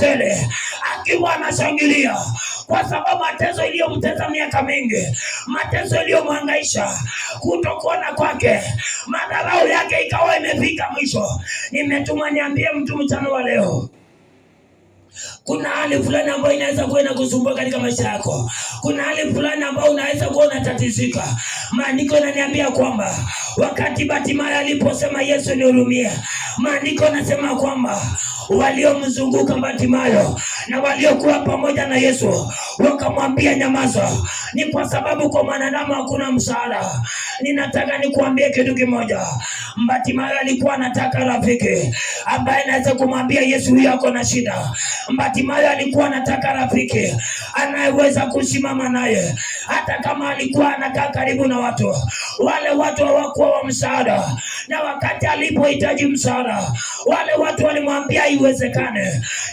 tele akiwa anashangilia, kwa sababu mateso iliyomtesa miaka mingi, mateso iliyomhangaisha, kutokuona kwake, madharau yake ikawa imefika mwisho. Nimetuma niambie mtu mchana wa leo, kuna hali fulani ambayo inaweza kuwa inakusumbua katika maisha yako. Kuna hali fulani ambayo unaweza kuwa unatatizika. Maandiko yananiambia kwamba wakati Bartimayo aliposema Yesu nihurumie, maandiko yanasema kwamba waliomzunguka Bartimayo na waliokuwa pamoja na Yesu wakamwambia nyamaza, ni kwa sababu kwa mwanadamu hakuna msaada. Ninataka nikuambie kitu kimoja. Bartimayo alikuwa anataka rafiki ambaye anaweza kumwambia Yesu huyu ako na shida. Bartimayo alikuwa anataka rafiki anayeweza kusimama naye hata kama alikuwa anakaa karibu na watu. Wale watu hawakuwa wa msaada, na wakati alipohitaji msaada, wale watu walimwambia iwezekane.